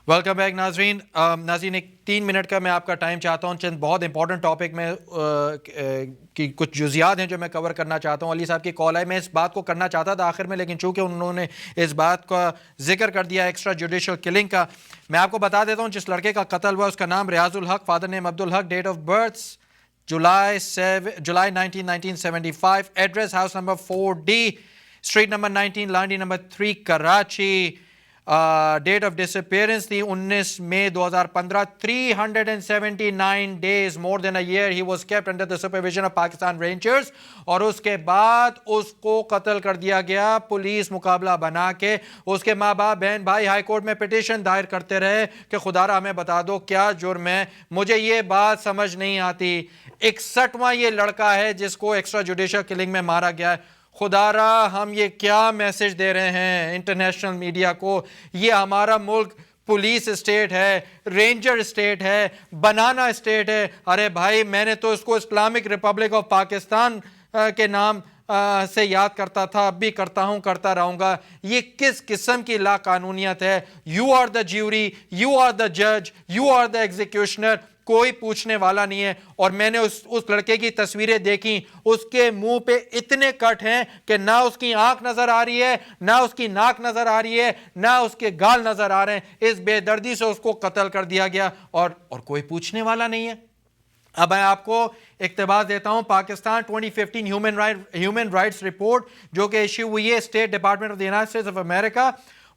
Welcome back ناظرین. ناظرین ایک 3 منٹ کا میں آپ کا ٹائم چاہتا ہوں. چند بہت امپورٹنٹ ٹاپک میں کی کچھ جزیات ہیں جو میں کور کرنا چاہتا ہوں. علی صاحب کی کال ہے, میں اس بات کو کرنا چاہتا تھا آخر میں, لیکن چونکہ انہوں نے اس بات کا ذکر کر دیا ایکسٹرا جوڈیشل کلنگ کا, میں آپ کو بتا دیتا ہوں جس لڑکے کا قتل ہوا اس کا نام ریاض الحق, father name Abdul Haq, date of birth July 1975, address house number 4D, street number 19, Landhi number 3, Karachi. Date of disappearance تھی 19 مئی 2015. 379 days, more than a year he was kept under the supervision of Pakistan Rangers, اور اس کے بعد اس کو قتل کر دیا گیا پولیس مقابلہ بنا کے. اس کے ماں باپ بہن بھائی ہائی کورٹ میں پٹیشن دائر کرتے رہے کہ خدا را ہمیں بتا دو کیا جرم ہے. مجھے یہ بات سمجھ نہیں آتی, 61واں یہ لڑکا ہے جس کو ایکسٹرا جوڈیشل کلنگ میں مارا گیا ہے. خدا را ہم یہ کیا میسج دے رہے ہیں انٹرنیشنل میڈیا کو؟ یہ ہمارا ملک پولیس اسٹیٹ ہے, رینجر اسٹیٹ ہے, بنانا اسٹیٹ ہے. ارے بھائی میں نے تو اس کو اسلامک ریپبلک آف پاکستان کے نام سے یاد کرتا تھا, اب بھی کرتا ہوں, کرتا رہوں گا. یہ کس قسم کی لا قانونیت ہے؟ You are the jury, you are the جج, یو آر دا ایگزیکیوشنر, کوئی پوچھنے والا نہیں ہے. اور میں نے اس لڑکے کی تصویریں دیکھی, اس کے منہ پہ اتنے کٹ ہیں کہ نہ اس کی آنکھ نظر آ رہی ہے, نہ اس کی ناک نظر آ رہی ہے, نہ اس کے گال نظر آ رہے ہیں. اس بے دردی سے اس کو قتل کر دیا گیا اور کوئی پوچھنے والا نہیں ہے. اب میں آپ کو اقتباس دیتا ہوں پاکستان 2015 ہیومن رائٹس رپورٹ جو کہ ایشو ہوئی ہے state department of the United States of America.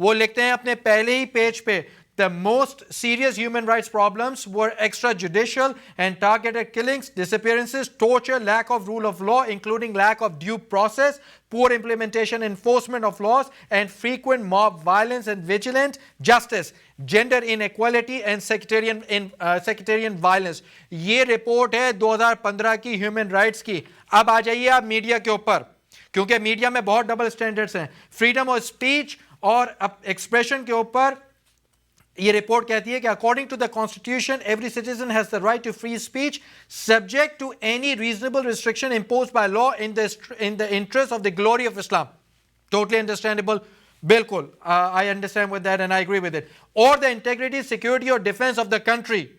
وہ لکھتے ہیں اپنے پہلے ہی پیج پہ, The most serious human rights problems were extrajudicial and targeted killings, disappearances, torture, lack of rule of law, including lack of due process, poor implementation, enforcement of laws, and frequent mob violence and vigilant justice, gender inequality, and sectarian violence. یہ report ہے 2015 کی human rights کی. اب آ جائیے آپ media کے اوپر, کیونکہ میڈیا میں بہت ڈبل سٹینڈرڈز ہیں. فریڈم آف اسپیچ اور ایکسپریشن کے اوپر یہ رپورٹ کہتی ہے کہ according to the constitution every citizen has the right to free speech subject to any reasonable restriction imposed by law in the interest of the glory of Islam. Totally understandable, بالکل I understand with that and I agree with it. Or the integrity, security or defense of the country.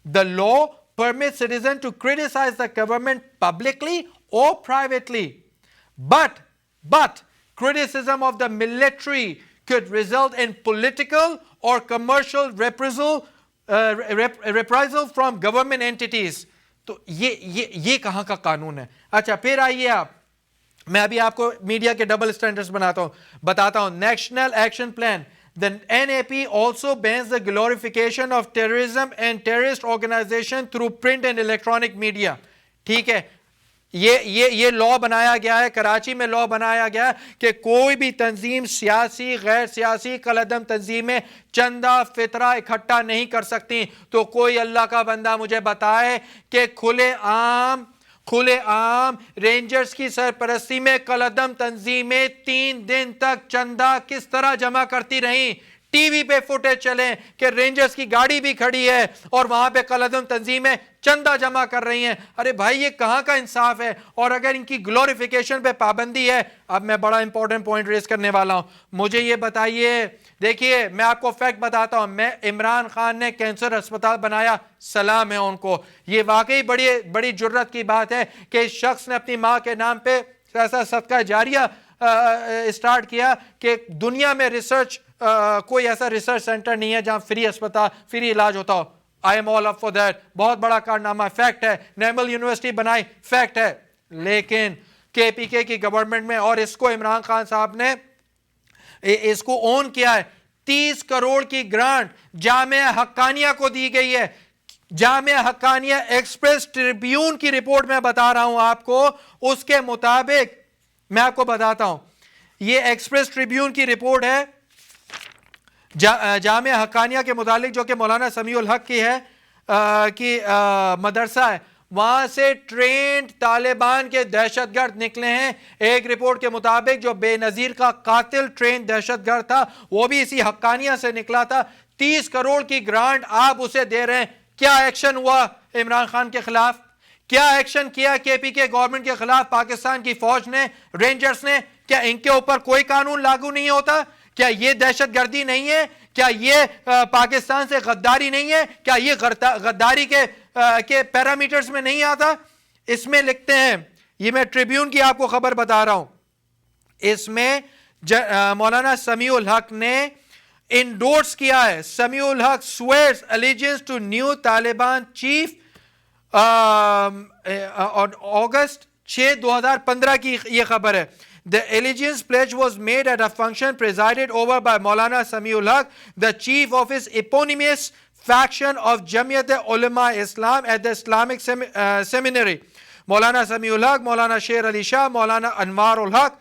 The law permits citizens to criticize the government publicly or privately. But criticism of the military could result in political or commercial reprisal from government entities. تو یہ کہاں کا قانون ہے؟ اچھا پھر آئیے آپ, میں ابھی آپ کو میڈیا کے ڈبل سٹینڈرڈز بتاتا ہوں. National action plan, the NAP also bans the glorification of terrorism and terrorist organization through print and electronic media. ٹھیک ہے, یہ لا بنایا گیا ہے, کراچی میں لا بنایا گیا کہ کوئی بھی تنظیم سیاسی غیر سیاسی کالعدم تنظیمیں چندہ فطرہ اکٹھا نہیں کر سکتی. تو کوئی اللہ کا بندہ مجھے بتائے کہ کھلے عام رینجرز کی سرپرستی میں کالعدم تنظیمیں 3 دن تک چندہ کس طرح جمع کرتی رہیں. ٹی وی پہ فوٹیج چلیں کہ رینجرز کی گاڑی بھی کھڑی ہے اور وہاں پہ کالعدم تنظیمیں چندہ جمع کر رہی ہیں. ارے بھائی یہ کہاں کا انصاف ہے؟ اور اگر ان کی گلوریفیکیشن پہ پابندی ہے, اب میں بڑا امپورٹنٹ پوائنٹ ریز کرنے والا ہوں, مجھے یہ بتائیے, دیکھیے میں آپ کو فیکٹ بتاتا ہوں, عمران خان نے کینسر اسپتال بنایا, سلام ہے ان کو. یہ واقعی بڑی جرت کی بات ہے کہ اس شخص نے اپنی ماں کے نام پہ ایسا صدقہ جاریہ اسٹارٹ کیا کہ دنیا میں ریسرچ کوئی ایسا ریسرچ سینٹر نہیں ہے جہاں فری علاج ہوتا ہو. I am all up for that. بہت بڑا کارنامہ, فیکٹ ہے. نیمل یونیورسٹی بنائی, فیکٹ ہے. لیکن KPK کی گورنمنٹ میں, اور اس کو عمران خان صاحب نے اس کو اون کیا ہے, 30 کروڑ کی گرانٹ جامعہ حقانیہ کو دی گئی ہے. جامعہ حقانیہ ایکسپریس ٹریبیون کی رپورٹ میں بتا رہا ہوں آپ کو, اس کے مطابق میں آپ کو بتاتا ہوں, یہ ایکسپریس ٹریبیون کی رپورٹ ہے جامعہ حقانیہ کے متعلق جو کہ مولانا سمیع الحق کی ہے کی مدرسہ ہے. وہاں سے ٹرینڈ طالبان کے دہشت گرد نکلے ہیں. ایک رپورٹ کے مطابق جو بے نظیر کا قاتل ٹرینڈ دہشت گرد تھا وہ بھی اسی حقانیہ سے نکلا تھا. 30 کروڑ کی گرانٹ آپ اسے دے رہے ہیں. کیا ایکشن ہوا عمران خان کے خلاف؟ کیا ایکشن کیا KPK گورنمنٹ کے خلاف پاکستان کی فوج نے, رینجرز نے؟ کیا ان کے اوپر کوئی قانون لاگو نہیں ہوتا کیا یہ دہشت گردی نہیں ہے؟ کیا یہ پاکستان سے غداری نہیں ہے؟ کیا یہ غداری کے پیرامیٹرز میں نہیں آتا؟ اس میں لکھتے ہیں, یہ میں ٹریبیون کی آپ کو خبر بتا رہا ہوں, اس میں مولانا سمیع الحق نے انڈورس کیا ہے. سمیع الحق swears allegiance to new Taliban chief, August 6 2015 کی یہ خبر ہے. The allegiance pledge was made at a function presided over by Maulana Samiul Haq, the chief of his eponymous faction of Jamiat Ulama Islam at the Islamic Seminary. Maulana Samiul Haq, Maulana Sher Ali Shah, Maulana Anwar ul Haq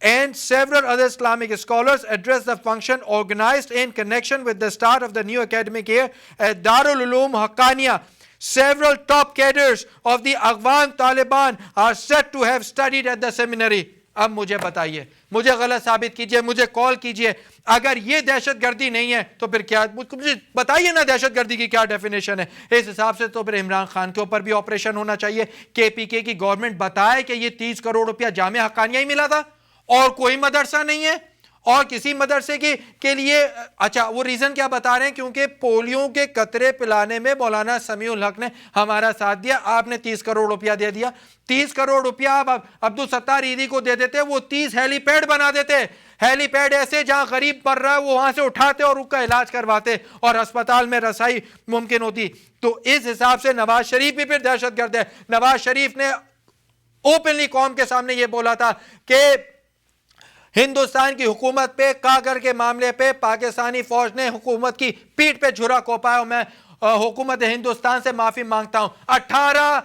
and several other Islamic scholars addressed the function organized in connection with the start of the new academic year at Darul Uloom Haqqaniya. Several top cadres of the Afghan Taliban are said to have studied at the seminary. اب مجھے بتائیے, مجھے غلط ثابت کیجئے, مجھے کال کیجئے, اگر یہ دہشت گردی نہیں ہے تو پھر کیا؟ مجھے بتائیے نا دہشت گردی کی کیا ڈیفینیشن ہے. اس حساب سے تو پھر عمران خان کے اوپر بھی آپریشن ہونا چاہیے. کے پی کے کی گورنمنٹ بتائے کہ یہ 30 کروڑ روپیہ جامعہ حقانیہ ہی ملا تھا اور کوئی مدرسہ نہیں ہے, اور کسی مدرسے کے لیے. اچھا وہ ریزن کیا بتا رہے ہیں؟ کیونکہ پولیو کے قطرے پلانے میں مولانا سمیع الحق نے ہمارا ساتھ دیا, آپ نے 30 کروڑ روپیہ دے دیا. 30 کروڑ روپیہ آپ عبدالستار عیدی کو دے دیتے, وہ 30 ہیلی پیڈ بنا دیتے. ہیلی پیڈ ایسے جہاں غریب پڑ رہا ہے وہ وہاں سے اٹھاتے اور ان کا علاج کرواتے اور ہسپتال میں رسائی ممکن ہوتی. تو اس حساب سے نواز شریف بھی پھر دہشت گرد ہے. نواز شریف نے اوپنلی قوم کے سامنے یہ بولا تھا کہ ہندوستان کی حکومت پہ کاغر کے معاملے پہ پاکستانی فوج نے حکومت کی پیٹ پہ جھرا کوپا ہے, میں حکومت ہندوستان سے معافی مانگتا ہوں. 18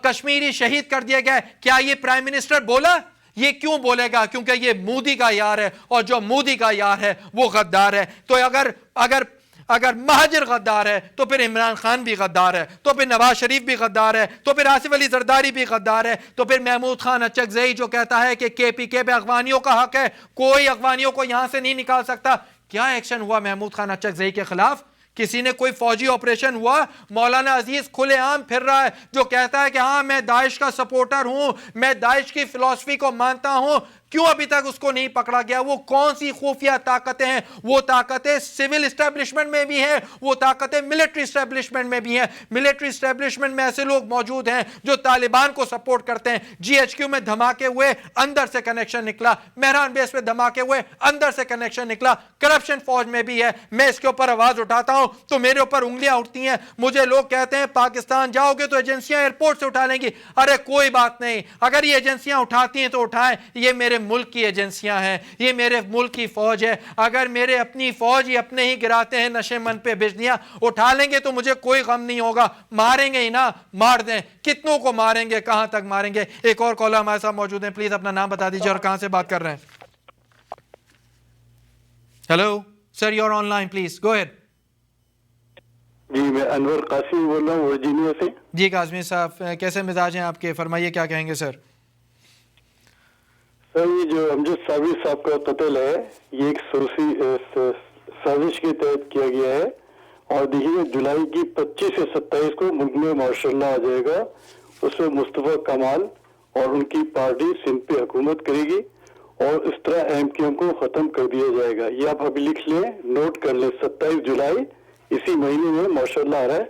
کشمیری شہید کر دیے گئے. کیا یہ پرائم منسٹر بولا؟ یہ کیوں بولے گا؟ کیونکہ یہ مودی کا یار ہے, اور جو مودی کا یار ہے وہ غدار ہے. تو اگر مہاجر غدار ہے تو پھر عمران خان بھی غدار ہے, تو پھر نواز شریف بھی غدار ہے, تو پھر آصف علی زرداری بھی غدار ہے, تو پھر محمود خان اچکزئی جو کہتا ہے کہ کے پی کے پہ افغانیوں کا حق ہے, کوئی افغانیوں کو یہاں سے نہیں نکال سکتا. کیا ایکشن ہوا محمود خان اچکزئی کے خلاف؟ کسی نے کوئی فوجی آپریشن ہوا؟ مولانا عزیز کھلے عام پھر رہا ہے جو کہتا ہے کہ ہاں میں داعش کا سپورٹر ہوں, میں داعش کی فلسفی کو مانتا ہوں. کیوں ابھی تک اس کو نہیں پکڑا گیا؟ وہ کون سی خفیہ طاقتیں ہیں؟ وہ طاقتیں سول اسٹیبلشمنٹ میں بھی ہیں, وہ طاقتیں ملٹری اسٹیبلشمنٹ میں بھی ہیں. ملٹری اسٹیبلشمنٹ میں ایسے لوگ موجود ہیں جو طالبان کو سپورٹ کرتے ہیں. جی ایچ کیو میں دھماکے ہوئے, اندر سے کنیکشن نکلا. مہران بیس پہ دھماکے ہوئے, اندر سے کنیکشن نکلا. کرپشن فوج میں بھی ہے. میں اس کے اوپر آواز اٹھاتا ہوں تو میرے اوپر انگلیاں اٹھتی ہیں. مجھے لوگ کہتے ہیں پاکستان جاؤ گے تو ایجنسیاں ایئرپورٹ سے اٹھا لیں گی. ارے کوئی بات نہیں, اگر یہ ایجنسیاں اٹھاتی ہیں تو اٹھائیں. یہ میرے ملک کی ایجنسیاں ہیں, یہ میرے ملک کی فوج ہے. اگر میرے اپنی فوج ہی اپنے ہی گراتے ہیں نشے من پہ بجلیاں, اٹھا لیں گے تو مجھے کوئی غم نہیں ہوگا. ماریں گے ہی نا, مار دیں. کتنوں کو ماریں گے, کہاں تک ماریں گے؟ ایک اور کالر ہمارے ساتھ موجود ہیں, پلیز اپنا نام بتا دیجیے اور کہاں سے بات کر رہے ہیں. Hello sir, you are online, please go ahead. جی میں انور قاسمی بول رہا ہوں ورجینیا سے. جی قاسمی صاحب, کیسے مزاج ہیں آپ کے؟ فرمائیے کیا کہیں گے سر. سر یہ جو امجد صابری صاحب کا قتل ہے یہ ایک سازش کے تحت کیا گیا ہے, اور دیکھیے جولائی کی 25 سے 27 کو ملک میں مارشل لا آ جائے گا. اس میں مصطفیٰ کمال اور ان کی پارٹی سندھ پہ حکومت کرے گی, اور اس طرح ایم کیو ایم کو ختم کر دیا جائے گا. یہ آپ ابھی لکھ لیں, نوٹ کر لیں, 27 جولائی اسی مہینے میں مارشل لا آ رہا ہے.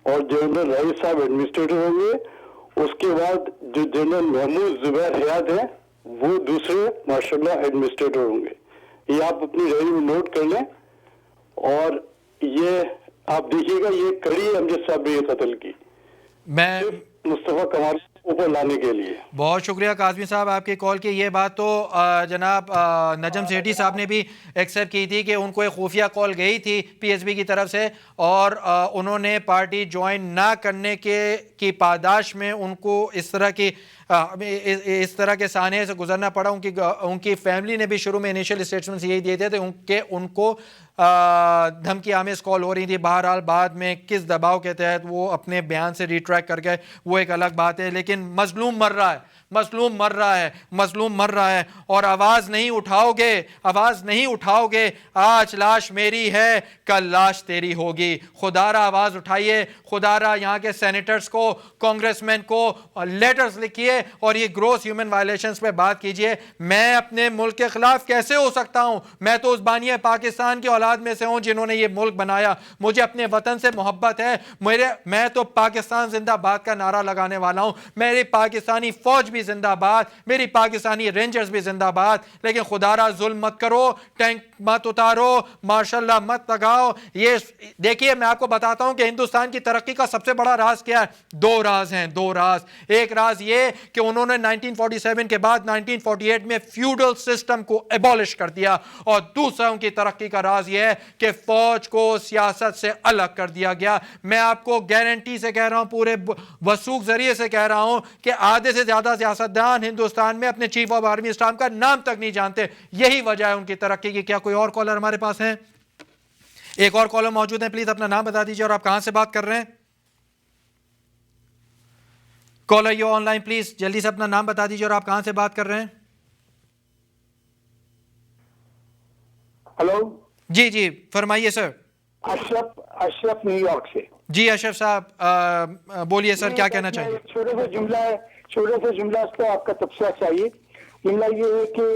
اور جنرل رئیس صاحب ایڈمنسٹریٹر ہوں گے. اس کے بعد جو جنرل محمود زبیر حیات ہیں وہ دوسرے ماشاء اللہ ایڈمنسٹریٹر ہوں گے. یہ آپ اپنی ڈائری میں نوٹ کر لیں. اور یہ آپ دیکھیے گا یہ کڑی ہے امجد صاحب یہ قتل کی, میں مصطفیٰ کمال اوپر لانے کے لیے. بہت شکریہ قاسمی صاحب آپ کی کال کی. یہ بات تو جناب نجم سیٹھی صاحب نے بھی ایکسیپٹ کی تھی کہ ان کو ایک خفیہ کال گئی تھی پی ایس بی کی طرف سے, اور انہوں نے پارٹی جوائن نہ کرنے کی پاداش میں ان کو اس طرح کے سانحے سے گزرنا پڑا. ان کی فیملی نے بھی شروع میں انیشل اسٹیٹمنٹس یہی دیے تھے کہ ان کو دھمکی آمیز کال ہو رہی تھی. بہرحال بعد میں کس دباؤ کے تحت وہ اپنے بیان سے ریٹریک کر گئے وہ ایک الگ بات ہے, لیکن مظلوم مر رہا ہے, مظلوم مر رہا ہے، مظلوم مر رہا ہے، اور آواز نہیں اٹھاؤ گے، آواز نہیں اٹھاؤ گے، آج لاش میری ہے کل لاش تیری ہوگی۔ خدا را آواز اٹھائیے، خدا را یہاں کے سینیٹرز کو، کانگریس مین کو لیٹرز لکھیے اور یہ گروس ہیومن وائلیشنز پہ بات کیجئے۔ میں اپنے ملک کے خلاف کیسے ہو سکتا ہوں؟ میں تو اس بانی پاکستان کی اولاد میں سے ہوں جنہوں نے یہ ملک بنایا، مجھے اپنے وطن سے محبت ہے، میں تو پاکستان زندہ باد کا نعرہ لگانے والا ہوں، میری پاکستانی فوج بھی زندہ باد، میری پاکستانی رینجرز بھی زندہ باد، لیکن خدا را ظلم مت کرو، ٹینک مت اتارو، ماشاء اللہ مت لگاؤ۔ یہ دیکھیے میں آپ کو بتاتا ہوں کہ ہندوستان کی ترقی کا سب سے بڑا راز کیا ہے؟ دو راز ہیں، دو راز۔ ایک راز یہ کہ انہوں نے 1947 کے بعد 1948 میں فیوڈل سسٹم کو ایبولش کر دیا، اور دوسرا ان کی ترقی کا راز یہ ہے کہ فوج کو سیاست سے الگ کر دیا گیا۔ میں آپ کو گارنٹی سے کہہ رہا ہوں، پورے وثوق ذریعے سے کہہ رہا ہوں کہ آدھے سے زیادہ سیاستدان ہندوستان میں اپنے چیف آف آرمی اسٹاف کا نام تک نہیں جانتے۔ یہی وجہ ہے ان کی ترقی کی۔ کیا کوئی اور کالر ہمارے پاس ہیں؟ ایک اور کالر موجود ہے، پلیز اپنا نام بتا دیجیے اور آپ کہاں سے بات کر رہے ہیں؟ Caller you online, please جلدی سے اپنا نام بتا دیجیے اور آپ کہاں سے بات کر رہے ہیں؟ ہلو جی جی فرمائیے سر۔ اشرف نیو یارک سے۔ جی اشرف صاحب بولیے سر، کیا کہنا چاہیے؟ چھوٹے سے جملہ اس پہ آپ کا تبصرہ چاہیے۔ جملہ یہ ہے کہ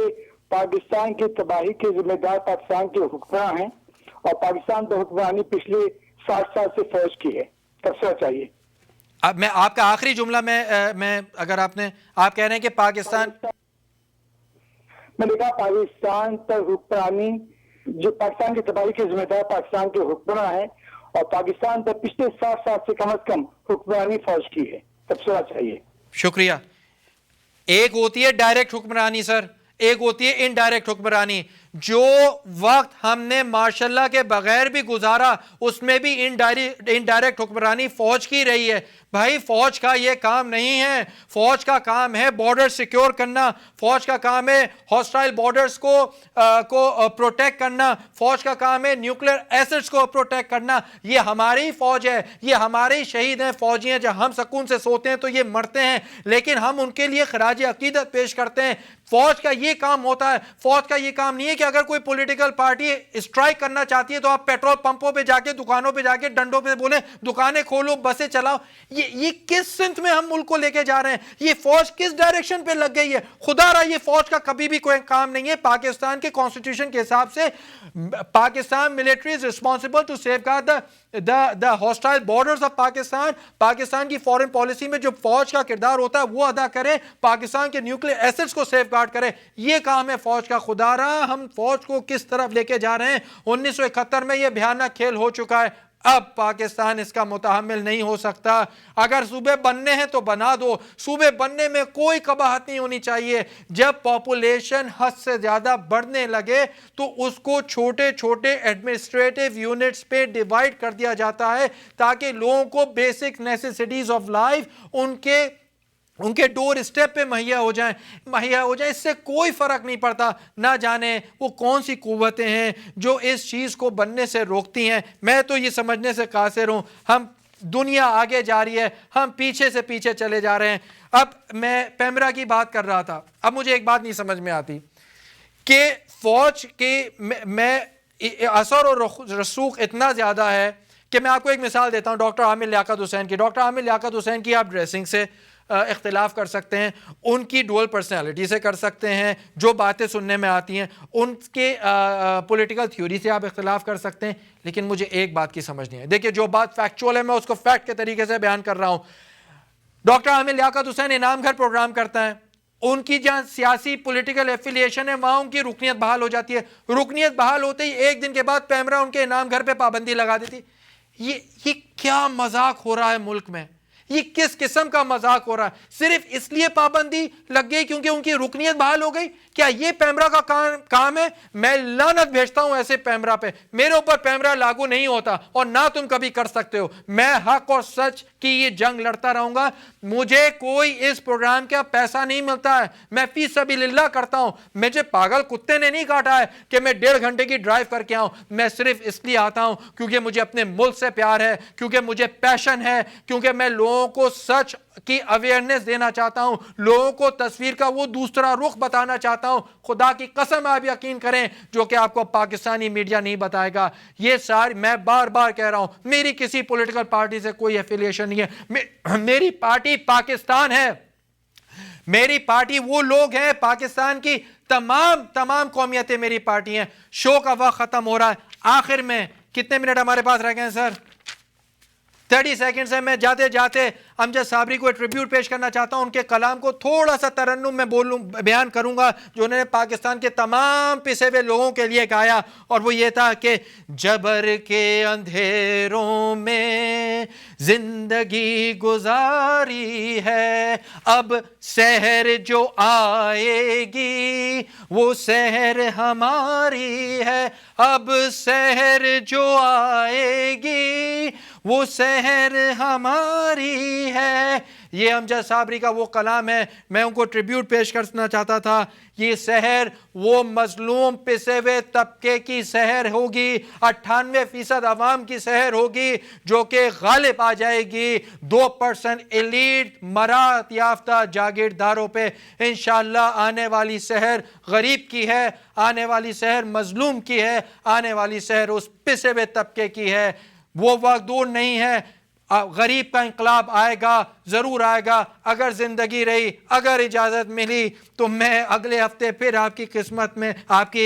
پاکستان کی تباہی کے ذمہ دار پاکستان کے حکمراں ہیں، اور پاکستان پر حکمرانی پچھلے 60 سال سے فوج کی ہے۔ تبصرہ چاہیے۔ اب میں آپ کا آخری جملہ میں اگر آپ کہہ رہے ہیں کہ پاکستان، میں نے کہا پاکستان پر حکمرانی، جو پاکستان کی تباہی کے ذمہ دار پاکستان کے حکمراں ہیں، اور پاکستان پر پچھلے 60 سال سے کم از کم حکمرانی فوج کی ہے۔ تبصرہ چاہیے۔ شکریہ۔ ایک ہوتی ہے ڈائریکٹ حکمرانی سر، ایک ہوتی ہے انڈائریکٹ حکمرانی۔ جو وقت ہم نے ماشاء اللہ کے بغیر بھی گزارا اس میں بھی انڈائریکٹ حکمرانی فوج کی رہی ہے۔ بھائی فوج کا یہ کام نہیں ہے، فوج کا کام ہے بارڈر سیکیور کرنا، فوج کا کام ہے ہاسٹائل بارڈرز کو پروٹیکٹ کرنا، فوج کا کام ہے نیوکلیر ایسٹس کو پروٹیکٹ کرنا۔ یہ ہماری فوج ہے، یہ ہمارے شہید ہیں، فوجی ہیں۔ جب ہم سکون سے سوتے ہیں تو یہ مرتے ہیں، لیکن ہم ان کے لیے خراج عقیدت پیش کرتے ہیں۔ فوج کا یہ کام ہوتا ہے۔ فوج کا یہ کام نہیں ہے کہ اگر کوئی پولیٹیکل پارٹی اسٹرائک کرنا چاہتی ہے تو آپ پیٹرول پمپوں پہ جا کے، دکانوں پہ جا کے ڈنڈوں پہ بولیں دکانیں کھولو، بسیں چلاؤ۔ یہ کس سمت میں ہم ملک کو لے کے جا رہے ہیں؟ یہ فوج کس ڈائریکشن پہ لگ گئی ہے؟ خدا را یہ فوج کا کبھی بھی کوئی کام نہیں ہے۔ پاکستان کے کانسٹیٹیوشن کے حساب سے Pakistan military is responsible to safeguard the hostile borders of Pakistan. Pakistan کی فورن پالیسی میں جو فوج کا کردار ہوتا ہے وہ ادا کرے، پاکستان کے نیوکلیر ایسٹس کو سیف گارڈ کرے، یہ کام ہے فوج کا۔ خدا را ہم فوج کو کس طرف لے کے جا رہے ہیں؟ 1971 میں یہ بھیانک کھیل ہو چکا ہے، اب پاکستان اس کا متحمل نہیں ہو سکتا۔ اگر صوبے بننے ہیں تو بنا دو، صوبے بننے میں کوئی قباحت نہیں ہونی چاہیے۔ جب پاپولیشن حد سے زیادہ بڑھنے لگے تو اس کو چھوٹے چھوٹے ایڈمنسٹریٹو یونٹس پہ ڈیوائیڈ کر دیا جاتا ہے تاکہ لوگوں کو بیسک نیسیسٹیز آف لائف ان کے ڈور اسٹیپ پہ مہیا ہو جائیں۔ اس سے کوئی فرق نہیں پڑتا۔ نہ جانے وہ کون سی قوتیں ہیں جو اس چیز کو بننے سے روکتی ہیں۔ میں تو یہ سمجھنے سے قاصر ہوں ہم دنیا آگے جا رہی ہے، ہم پیچھے سے پیچھے چلے جا رہے ہیں۔ اب میں پیمرا کی بات کر رہا تھا، اب مجھے ایک بات نہیں سمجھ میں آتی کہ فوج کے میں اثر اور رسوخ اتنا زیادہ ہے کہ میں آپ کو ایک مثال دیتا ہوں ڈاکٹر عامر لیاقت حسین کی۔ ڈاکٹر عامر لیاقت حسین کی آپ ڈریسنگ سے اختلاف کر سکتے ہیں، ان کی ڈوئل پرسنالٹی سے کر سکتے ہیں، جو باتیں سننے میں آتی ہیں، ان کے پولیٹیکل تھیوری سے آپ اختلاف کر سکتے ہیں، لیکن مجھے ایک بات کی سمجھ نہیں ہے۔ دیکھیں جو بات فیکچول ہے میں اس کو فیکٹ کے طریقے سے بیان کر رہا ہوں۔ ڈاکٹر عامر لیاقت حسین انعام گھر پروگرام کرتا ہے، ان کی جہاں سیاسی پولیٹیکل ایفیلیشن ہے وہاں ان کی رکنیت بحال ہو جاتی ہے۔ رکنیت بحال ہوتے ہی ایک دن کے بعد پیمرا ان کے انعام گھر پہ پابندی لگا دیتی۔ یہ کیا مذاق ہو رہا ہے ملک میں؟ یہ کس قسم کا مذاق ہو رہا ہے؟ صرف اس لیے پابندی لگ گئی کیونکہ ان کی رکنیت بحال ہو گئی؟ کیا یہ پیمرا کا کام ہے؟ میں لعنت بھیجتا ہوں ایسے پیمرا پہ۔ میرے اوپر پیمرا لاگو نہیں ہوتا اور نہ تم کبھی کر سکتے ہو۔ میں حق اور سچ کی یہ جنگ لڑتا رہوں گا۔ مجھے کوئی اس پروگرام کا پیسہ نہیں ملتا ہے، میں فی سبیل اللہ کرتا ہوں۔ مجھے پاگل کتے نے نہیں کاٹا ہے کہ میں 1.5 گھنٹے کی ڈرائیو کر کے آؤں۔ میں صرف اس لیے آتا ہوں کیونکہ مجھے اپنے ملک سے پیار ہے، کیونکہ مجھے پیشن ہے، کیونکہ میں لوگوں لوگوں کو سچ کی اویئرنیس دینا چاہتا ہوں, لوگوں کو تصویر کا وہ دوسرا رخ بتانا چاہتا ہوں. خدا کی قسم آپ یقین کریں جو کہ آپ کو پاکستانی میڈیا نہیں بتائے گا. یہ ساری میں بار بار کہہ رہا ہوں, میری کسی پولیٹیکل پارٹی سے کوئی ایفیلیشن نہیں ہے. میری پارٹی پاکستان ہے, میری پارٹی وہ لوگ ہیں, پاکستان کی تمام قومیتیں میری پارٹی ہیں. شو کا وقت ختم ہو رہا ہے. آخر میں کتنے منٹ ہمارے پاس رہ گئے ہیں سر؟ 30 سیکنڈ سے میں جاتے جاتے امجد صابری کو ٹریبیوٹ پیش کرنا چاہتا ہوں. ان کے کلام کو تھوڑا سا ترنم میں بیان کروں گا جو انہوں نے پاکستان کے تمام پسے ہوئے لوگوں کے لیے گایا, اور وہ یہ تھا کہ جبر کے اندھیروں میں زندگی گزاری ہے, اب سحر جو آئے گی وہ سحر ہماری ہے, اب سحر جو آئے گی وہ سحر ہماری ہے. یہ امجد صابری کا وہ کلام ہے, میں ان کو ٹریبیوٹ پیش کرنا چاہتا تھا. یہ سحر وہ مظلوم پسے ہوئے طبقے کی سحر ہوگی, 98% عوام کی سحر ہوگی جو کہ غالب آ جائے گی 2% ایلیٹ مراد یافتہ جاگیرداروں پہ. انشاءاللہ آنے والی سحر غریب کی ہے, آنے والی سحر مظلوم کی ہے, آنے والی سحر اس پسے ہوئے طبقے کی ہے. وہ وقت دور نہیں ہے, غریب کا انقلاب آئے گا, ضرور آئے گا. اگر زندگی رہی, اگر اجازت ملی تو میں اگلے ہفتے پھر آپ کی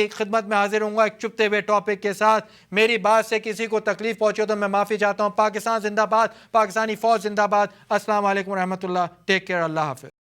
خدمت میں حاضر ہوں گا ایک چھپتے ہوئے ٹاپک کے ساتھ. میری بات سے کسی کو تکلیف پہنچے تو میں معافی چاہتا ہوں. پاکستان زندہ باد, پاکستانی فوج زندہ باد. السلام علیکم ورحمۃ اللہ. Take care. اللہ حافظ.